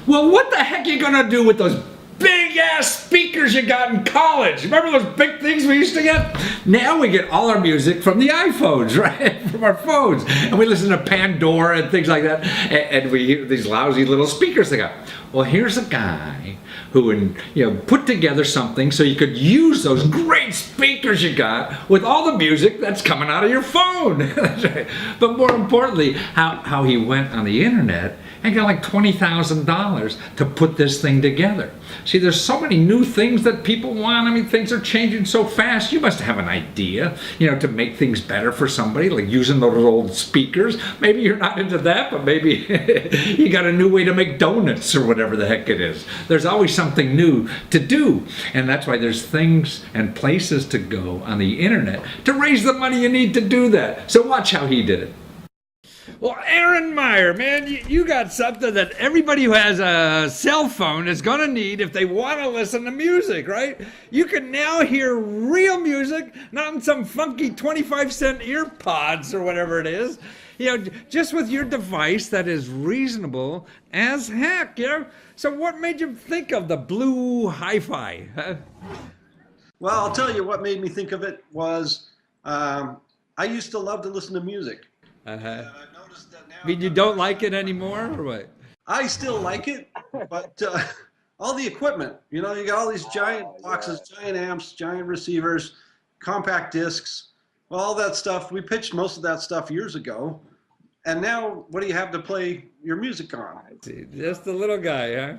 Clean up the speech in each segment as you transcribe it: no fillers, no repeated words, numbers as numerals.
Well, what the heck are you gonna do with those big ass speakers you got in college? Remember those big things we used to get? Now we get all our music from the iPhones, right? From our phones. And we listen to Pandora and things like that. And we hear these lousy little speakers they got. Well, here's a guy who put together something so you could use those great speakers you got with all the music that's coming out of your phone. That's right. But more importantly, how he went on the internet and got like $20,000 to put this thing together. See, there's so many new things that people want. I mean, things are changing so fast. You must have an idea, to make things better for somebody, like using those old speakers. Maybe you're not into that, but maybe you got a new way to make donuts or whatever the heck it is. There's always something new to do. And that's why there's things and places to go on the internet to raise the money you need to do that. So watch how he did it. Well, Aaron Meyer, man, you got something that everybody who has a cell phone is going to need if they want to listen to music, right? You can now hear real music, not in some funky 25-cent ear pods or whatever it is, just with your device that is reasonable as heck, So what made you think of the blue hi-fi? Huh? Well, I'll tell you what made me think of it was I used to love to listen to music. Uh-huh. I mean, you don't like it anymore, or what? I still like it, but all the equipment, you got all these giant boxes, giant amps, giant receivers, compact discs, all that stuff. We pitched most of that stuff years ago. And now, what do you have to play your music on? See, just the little guy, huh?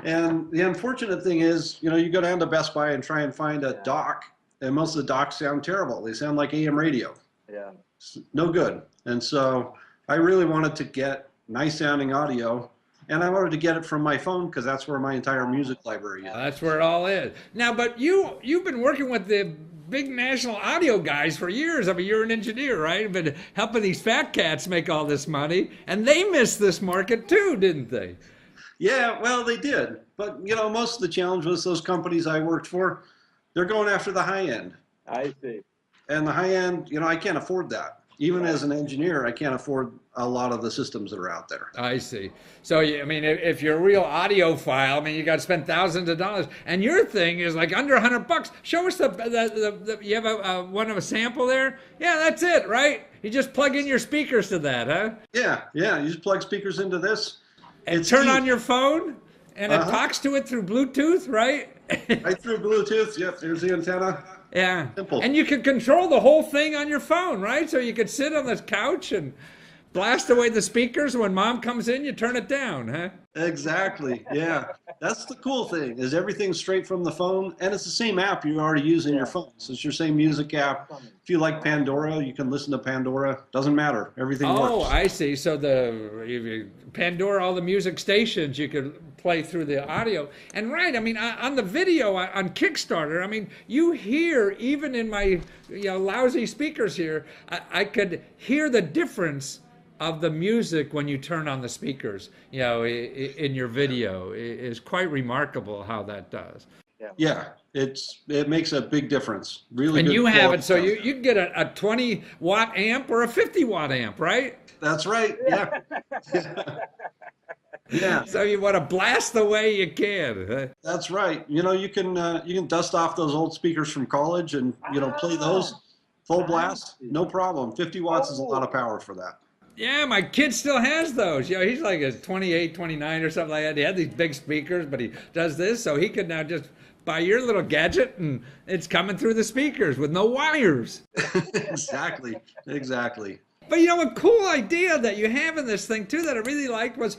And the unfortunate thing is, you go down to Best Buy and try and find a dock, and most of the docks sound terrible. They sound like AM radio. Yeah. No good. And so I really wanted to get nice sounding audio, and I wanted to get it from my phone because that's where my entire music library is. That's where it all is. Now, but you've been working with the big national audio guys for years. I mean, you're an engineer, right? You've been helping these fat cats make all this money, and they missed this market too, didn't they? Yeah, well, they did. But, most of the challenge was those companies I worked for, they're going after the high end. I see. And the high end, I can't afford that. Even as an engineer, I can't afford a lot of the systems that are out there. I see. So, I mean, if you're a real audiophile, I mean, you got to spend thousands of dollars. And your thing is like under $100. Show us you have a sample there? Yeah, that's it, right? You just plug in your speakers to that, huh? Yeah. You just plug speakers into this. And turn on your phone, and it talks to it through Bluetooth, right? Right through Bluetooth. Yep, there's the antenna. Yeah. Simple. And you can control the whole thing on your phone, right? So you could sit on the couch and blast away the speakers. When mom comes in, you turn it down, huh? Exactly. Yeah. That's the cool thing, is everything's straight from the phone, and it's the same app you already use in your phone. So it's your same music app. If you like Pandora, you can listen to Pandora. Doesn't matter. Everything works. Oh, I see. So Pandora, all the music stations, you could play through the audio. And right, I mean, on the video on Kickstarter, I mean, you hear, even in my lousy speakers here, I could hear the difference of the music when you turn on the speakers, in your video. It is quite remarkable how that does. Yeah, it makes a big difference. Really and good. You have it, so you can get a 20-watt amp or a 50-watt amp, right? That's right, yeah. Yeah. So you want to blast the way you can. That's right. You can dust off those old speakers from college and play those full blast, no problem. 50 watts is a lot of power for that. Yeah, my kid still has those. He's like a 28, 29 or something like that. He had these big speakers, but he does this, so he could now just buy your little gadget and it's coming through the speakers with no wires. Exactly. But a cool idea that you have in this thing too that I really liked was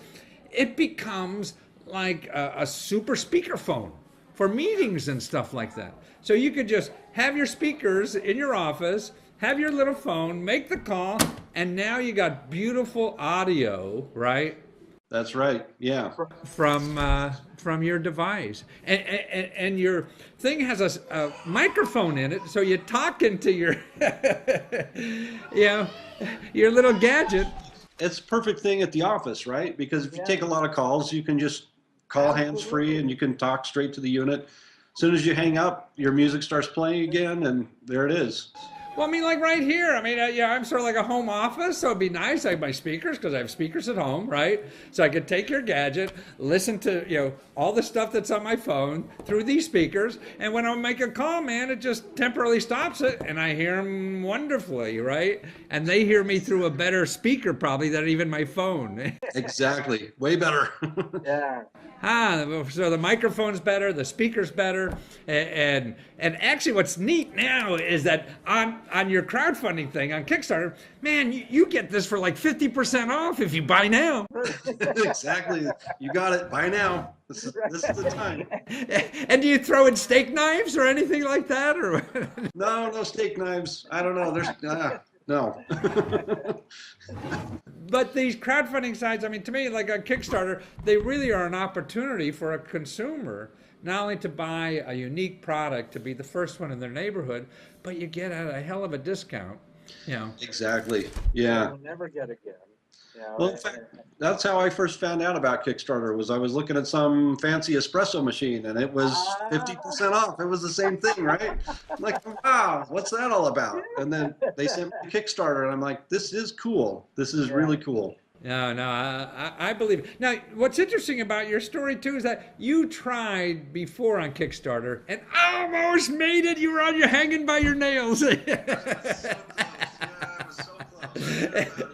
it becomes like a super speakerphone for meetings and stuff like that. So you could just have your speakers in your office, have your little phone, make the call, and now you got beautiful audio, right? That's right. Yeah. From your device, and your thing has a microphone in it, so you talk into your your little gadget. It's a perfect thing at the office, right? Because if you take a lot of calls, you can just call hands-free and you can talk straight to the unit. As soon as you hang up, your music starts playing again, and there it is. Well, I mean, like right here. I mean, yeah, I'm sort of like a home office, so it'd be nice. I have my speakers because I have speakers at home, right? So I could take your gadget, listen to all the stuff that's on my phone through these speakers, and when I make a call, man, it just temporarily stops it, and I hear them wonderfully, right? And they hear me through a better speaker probably than even my phone. Exactly. Way better. Yeah. So the microphone's better, the speaker's better, and actually what's neat now is that on your crowdfunding thing on Kickstarter, man, you get this for like 50% off if you buy now. Exactly. You got it. Buy now. This is the time. And do you throw in steak knives or anything like that, or? No steak knives. I don't know. There's no. But these crowdfunding sites, I mean, to me, like on Kickstarter, they really are an opportunity for a consumer not only to buy a unique product, to be the first one in their neighborhood, but you get at a hell of a discount. Exactly. Yeah. We'll never get again. Well, in fact, that's how I first found out about Kickstarter. Was I was looking at some fancy espresso machine, and it was 50% off. It was the same thing, right? I'm like, wow, what's that all about? And then they sent me Kickstarter, and I'm like, this is cool. This is really cool. No, I believe it. Now, what's interesting about your story, too, is that you tried before on Kickstarter and almost made it. You were on your hanging by your nails. So close. Yeah, I was so close. About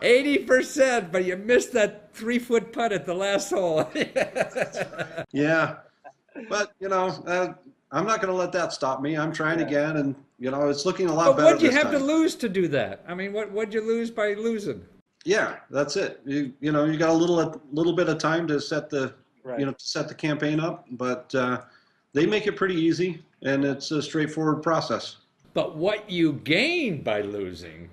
80%, but you missed that 3-foot putt at the last hole. Yeah, but I'm not going to let that stop me. I'm trying again, and it's looking a lot But better. what'd you this have time. to lose to do that? I mean, what'd you lose by losing? Yeah, that's it. You got a little bit of time to set the set the campaign up, but they make it pretty easy, and it's a straightforward process. But what you gained by losing.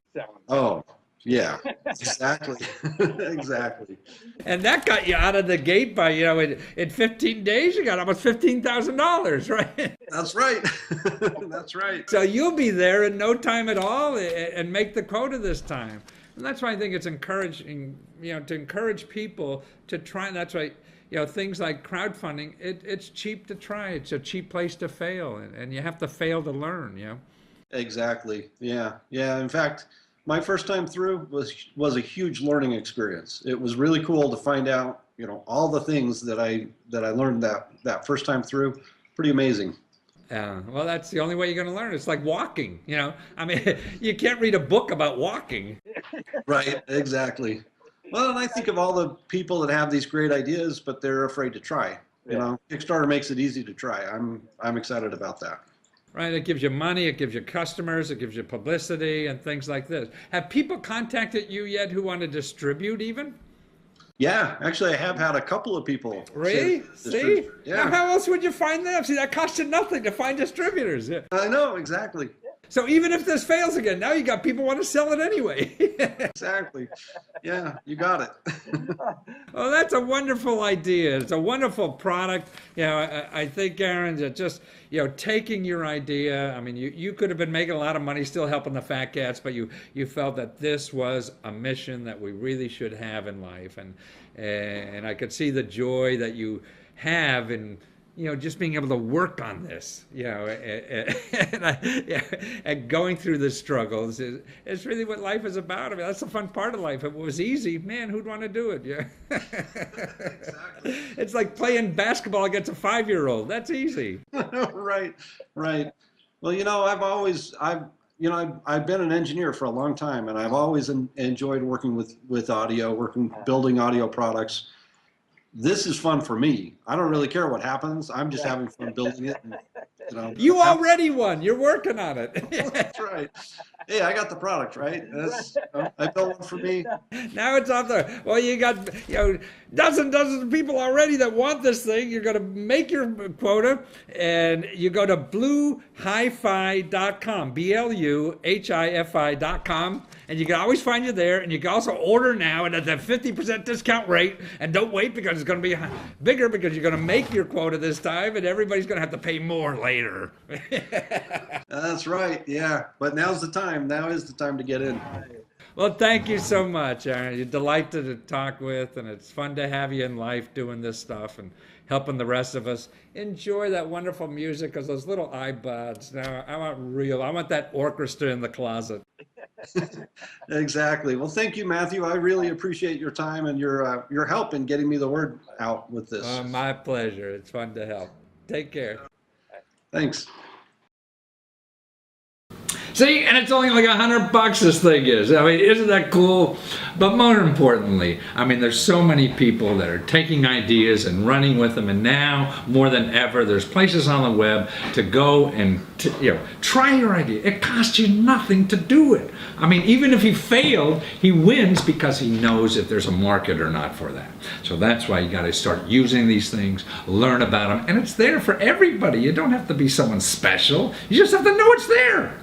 Oh, yeah, exactly. Exactly. And that got you out of the gate by, in 15 days, you got almost $15,000, right? That's right. That's right. So you'll be there in no time at all and make the quota this time. And that's why I think it's encouraging, to encourage people to try. And that's why, things like crowdfunding, it's cheap to try. It's a cheap place to fail. And you have to fail to learn, Exactly. Yeah. Yeah. In fact, my first time through was a huge learning experience. It was really cool to find out, all the things that I learned that first time through. Pretty amazing. Well, that's the only way you're going to learn. It's like walking, I mean, you can't read a book about walking. Right. Exactly. Well, and I think of all the people that have these great ideas, but they're afraid to try. Kickstarter makes it easy to try. I'm excited about that. Right, it gives you money, it gives you customers, it gives you publicity and things like this. Have people contacted you yet who want to distribute even? Yeah, actually, I have had a couple of people. Really? See? Yeah. Now, how else would you find them? See, that costs you nothing to find distributors. Yeah. I know, exactly. So even if this fails again, now you got people want to sell it anyway. Exactly. Yeah, you got it. Well, that's a wonderful idea. It's a wonderful product. I think, Aaron, that just, taking your idea, I mean, you could have been making a lot of money still helping the fat cats, but you felt that this was a mission that we really should have in life. And I could see the joy that you have in, just being able to work on this, and going through the struggles is really what life is about. I mean, that's the fun part of life. If it was easy, man, who'd want to do it? Yeah. Exactly. It's like playing basketball against a 5-year-old. That's easy. Right. Well, I've been an engineer for a long time, and I've always enjoyed working with audio, building audio products. This is fun for me. I don't really care what happens. I'm just having fun building it. And, You already won. You're working on it. That's right. Hey, I got the product, right? I built one for me. Now it's out there. Well, you got dozens of people already that want this thing. You're going to make your quota, and you go to bluhifi.com, BLUHIFI.com, and you can always find you there. And you can also order now and at the 50% discount rate. And don't wait because it's going to be bigger because you're going to make your quota this time, and everybody's going to have to pay more later. That's right. Yeah, but now's the time. Now is the time to get in. Well, thank you so much, Aaron. You're delightful to talk with, and it's fun to have you in life doing this stuff and helping the rest of us enjoy that wonderful music. Because those little iPods, now I want that orchestra in the closet. Exactly. Well, thank you, Matthew. I really appreciate your time and your help in getting me the word out with this. My pleasure. It's fun to help. Take care. Thanks. See, and it's only like $100 this thing is. I mean, isn't that cool? But more importantly, I mean, there's so many people that are taking ideas and running with them, and now more than ever, there's places on the web to go and try your idea. It costs you nothing to do it. I mean, even if he failed, he wins because he knows if there's a market or not for that. So that's why you got to start using these things, learn about them, and it's there for everybody. You don't have to be someone special. You just have to know it's there.